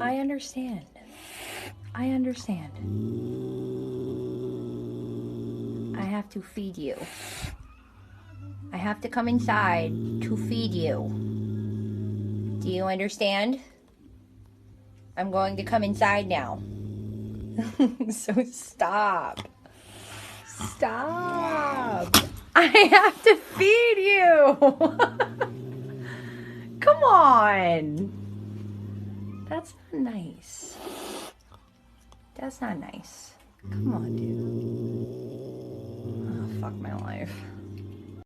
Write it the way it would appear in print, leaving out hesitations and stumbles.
I understand. I understand. I have to feed you. I have to come inside to feed you. Do you understand? I'm going to come inside now. So stop. Stop. I have to feed you. Come on. That's not nice. That's not nice. Come on, dude. Oh, fuck my life.